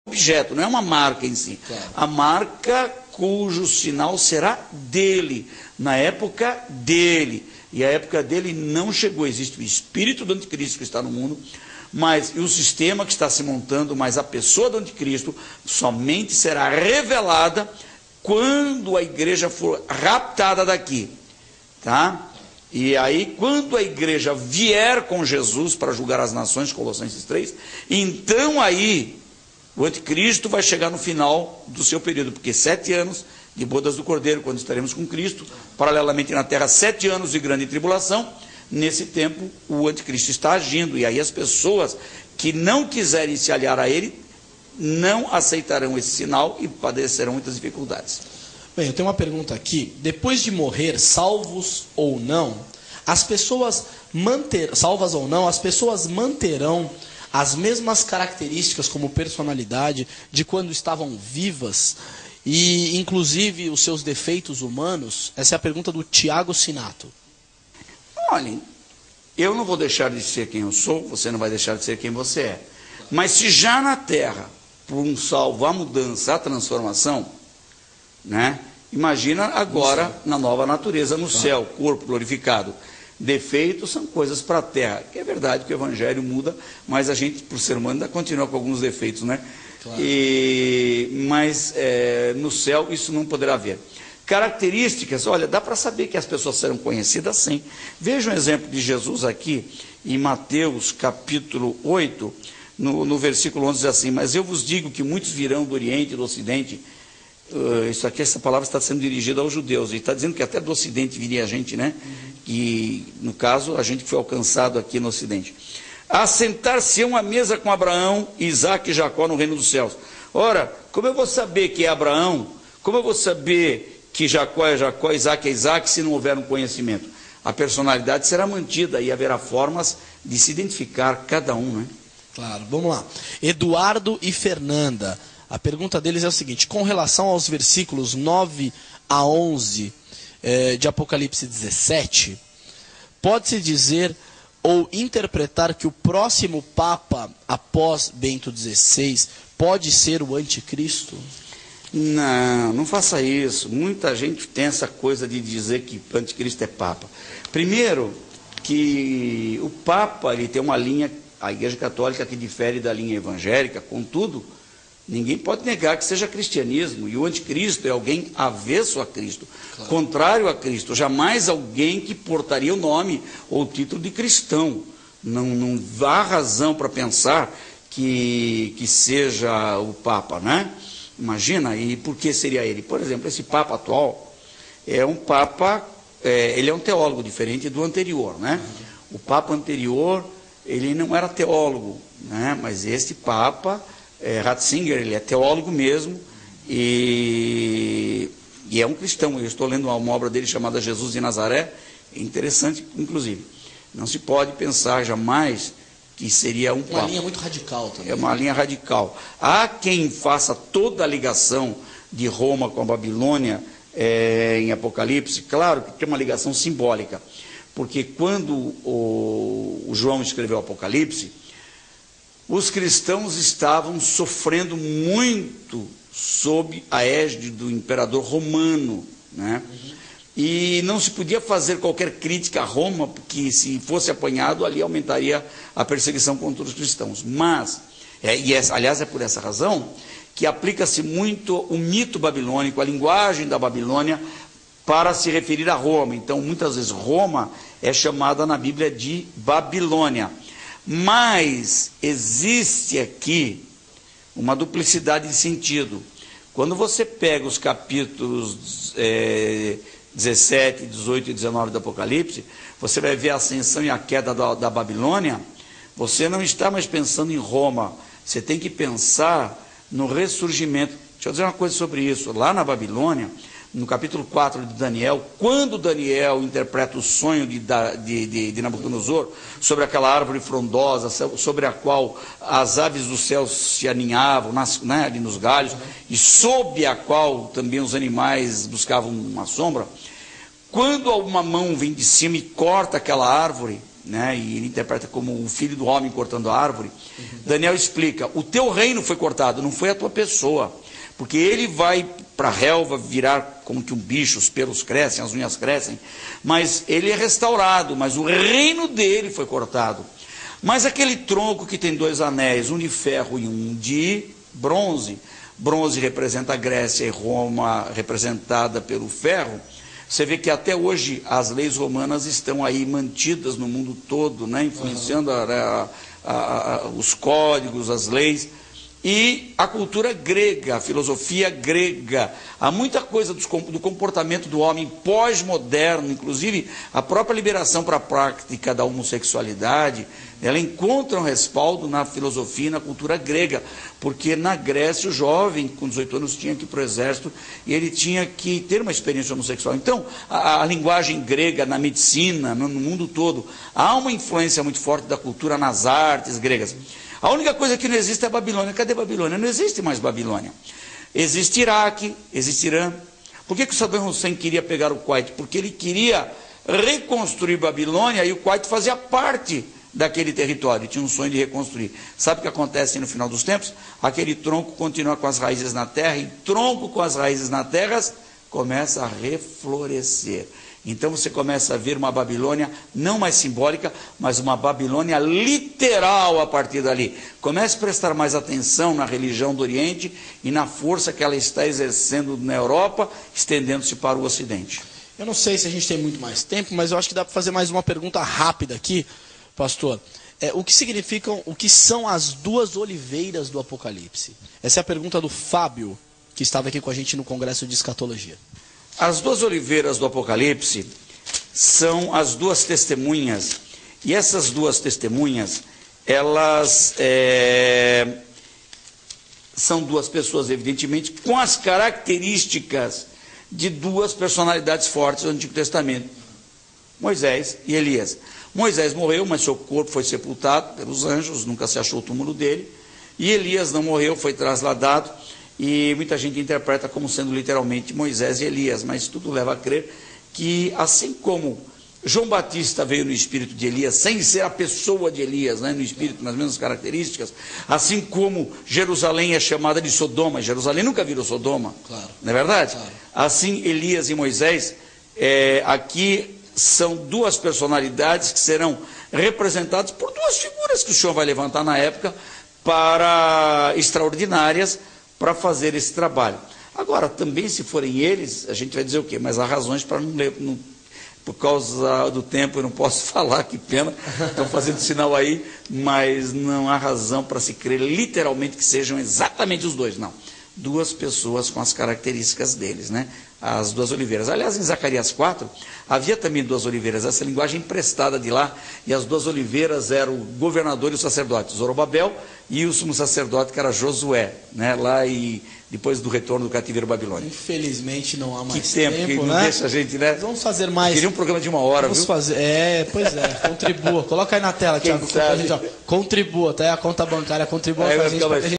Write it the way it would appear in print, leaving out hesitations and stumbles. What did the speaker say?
objeto, não é uma marca em si. Claro. A marca cujo sinal será dele, na época dele. E a época dele não chegou. Existe o espírito do anticristo que está no mundo, mas e o sistema que está se montando, mas a pessoa do anticristo somente será revelada quando a igreja for raptada daqui, tá? E aí, quando a igreja vier com Jesus para julgar as nações, Colossenses 3, então aí o anticristo vai chegar no final do seu período, porque 7 anos de bodas do Cordeiro, quando estaremos com Cristo, paralelamente na terra 7 anos de grande tribulação. Nesse tempo o anticristo está agindo, e aí as pessoas que não quiserem se aliar a ele não aceitarão esse sinal e padecerão muitas dificuldades. Bem, eu tenho uma pergunta aqui. Depois de morrer, salvos ou não, as pessoas salvas ou não, as pessoas manterão as mesmas características como personalidade de quando estavam vivas, e inclusive os seus defeitos humanos? Essa é a pergunta do Tiago Sinato. Olhem, eu não vou deixar de ser quem eu sou, você não vai deixar de ser quem você é. Mas se já na terra, por um salvo, a mudança, a transformação, né? Imagina agora na nova natureza, no céu, corpo glorificado. Defeitos são coisas para a terra, que é verdade que o evangelho muda, mas a gente, por ser humano, ainda continua com alguns defeitos, né? Claro. Mas no céu isso não poderá haver. Características, olha, dá para saber que as pessoas serão conhecidas sim. Veja um exemplo de Jesus aqui, em Mateus capítulo 8, no versículo 11, diz assim: mas eu vos digo que muitos virão do Oriente e do Ocidente. Essa palavra está sendo dirigida aos judeus, e está dizendo que até do Ocidente viria a gente, né? Que, no caso, a gente foi alcançado aqui no Ocidente. Assentar-se-ão à mesa com Abraão, Isaque e Jacó no reino dos céus. Ora, como eu vou saber que é Abraão? Como eu vou saber que Jacó é Jacó, Isaque é Isaque, se não houver um conhecimento? A personalidade será mantida e haverá formas de se identificar cada um, né? Claro, vamos lá. Eduardo e Fernanda. A pergunta deles é o seguinte: com relação aos versículos 9 a 11 de Apocalipse 17, pode-se dizer ou interpretar que o próximo Papa após Bento XVI pode ser o anticristo? Não, não faça isso. Muita gente tem essa coisa de dizer que o anticristo é Papa. Primeiro, que o Papa ele tem uma linha, a Igreja Católica, que difere da linha evangélica. Contudo, ninguém pode negar que seja cristianismo, e o anticristo é alguém avesso a Cristo, claro, contrário a Cristo, jamais alguém que portaria o nome ou o título de cristão. Não há razão para pensar que seja o Papa, né? Imagina, e por que seria ele? Por exemplo, esse Papa atual é um Papa, ele é um teólogo diferente do anterior, né? O Papa anterior, ele não era teólogo, né? Mas este Papa, Ratzinger, ele é teólogo mesmo, e é um cristão. Eu estou lendo uma obra dele chamada Jesus de Nazaré, é interessante, inclusive. Não se pode pensar jamais que seria um Papa. Uma linha muito radical também. É uma linha radical. Há quem faça toda a ligação de Roma com a Babilônia em Apocalipse. Claro que tem uma ligação simbólica, porque quando o João escreveu Apocalipse, os cristãos estavam sofrendo muito sob a égide do imperador romano, né? E não se podia fazer qualquer crítica a Roma, porque se fosse apanhado, ali aumentaria a perseguição contra os cristãos. Mas, aliás, é por essa razão que aplica-se muito o mito babilônico, a linguagem da Babilônia, para se referir a Roma. Então, muitas vezes, Roma é chamada na Bíblia de Babilônia. Mas existe aqui uma duplicidade de sentido. Quando você pega os capítulos 17, 18 e 19 do Apocalipse, você vai ver a ascensão e a queda da Babilônia. Você não está mais pensando em Roma, você tem que pensar no ressurgimento. Deixa eu dizer uma coisa sobre isso. Lá na Babilônia, no capítulo 4 de Daniel, quando Daniel interpreta o sonho de Nabucodonosor sobre aquela árvore frondosa, sobre a qual as aves do céu se aninhavam, né, ali nos galhos, e sob a qual também os animais buscavam uma sombra, quando uma mão vem de cima e corta aquela árvore, né? E ele interpreta como o filho do homem cortando a árvore. Daniel explica: o teu reino foi cortado, não foi a tua pessoa. Porque ele vai para a relva virar como que um bicho, os pelos crescem, as unhas crescem, mas ele é restaurado, mas o reino dele foi cortado. Mas aquele tronco que tem 2 anéis, um de ferro e um de bronze, bronze representa a Grécia e Roma representada pelo ferro. Você vê que até hoje as leis romanas estão aí mantidas no mundo todo, né, influenciando os códigos, as leis. E a cultura grega, a filosofia grega, há muita coisa do comportamento do homem pós-moderno, inclusive a própria liberação para a prática da homossexualidade, ela encontra um respaldo na filosofia e na cultura grega, porque na Grécia o jovem com 18 anos tinha que ir para o exército e ele tinha que ter uma experiência homossexual. Então, a linguagem grega na medicina, no mundo todo, há uma influência muito forte da cultura nas artes gregas. A única coisa que não existe é a Babilônia. Cadê a Babilônia? Não existe mais Babilônia. Existe Iraque, existe Irã. Por que o Saddam Hussein queria pegar o Kuwait? Porque ele queria reconstruir Babilônia e o Kuwait fazia parte daquele território. Tinha um sonho de reconstruir. Sabe o que acontece no final dos tempos? Aquele tronco continua com as raízes na terra e tronco com as raízes na terra começa a reflorescer. Então você começa a ver uma Babilônia não mais simbólica, mas uma Babilônia literal a partir dali. Comece a prestar mais atenção na religião do Oriente e na força que ela está exercendo na Europa, estendendo-se para o Ocidente. Eu não sei se a gente tem muito mais tempo, mas eu acho que dá para fazer mais uma pergunta rápida aqui, pastor. O que são as 2 oliveiras do Apocalipse? Essa é a pergunta do Fábio, que estava aqui com a gente no Congresso de Escatologia. As 2 oliveiras do Apocalipse são as 2 testemunhas, e essas 2 testemunhas, elas são 2 pessoas, evidentemente, com as características de 2 personalidades fortes do Antigo Testamento, Moisés e Elias. Moisés morreu, mas seu corpo foi sepultado pelos anjos, nunca se achou o túmulo dele, e Elias não morreu, foi trasladado, e muita gente interpreta como sendo literalmente Moisés e Elias, mas tudo leva a crer que, assim como João Batista veio no espírito de Elias, sem ser a pessoa de Elias, né, no espírito, nas mesmas características, assim como Jerusalém é chamada de Sodoma, Jerusalém nunca virou Sodoma, claro, não é verdade? Claro. Assim, Elias e Moisés, aqui são 2 personalidades que serão representadas por 2 figuras que o Senhor vai levantar na época para extraordinárias, para fazer esse trabalho. Agora, também se forem eles, a gente vai dizer o quê? Mas há razões para não ler, por causa do tempo eu não posso falar, que pena, estão fazendo sinal aí, mas não há razão para se crer literalmente que sejam exatamente os 2, não. 2 pessoas com as características deles, né? As 2 oliveiras. Aliás, em Zacarias 4, havia também 2 oliveiras, essa linguagem emprestada de lá, e as 2 oliveiras eram o governador e o sacerdote, Zorobabel, e o sumo sacerdote, que era Josué, né? Lá e depois do retorno do cativeiro babilônico. Infelizmente não há mais que tempo, que não, né? Deixa a gente, né? Vamos fazer mais. Queria um programa de 1 hora, Vamos viu? fazer, pois é, contribua. Coloca aí na tela, Tiago. Contribua, tá aí a conta bancária, contribua com a gente.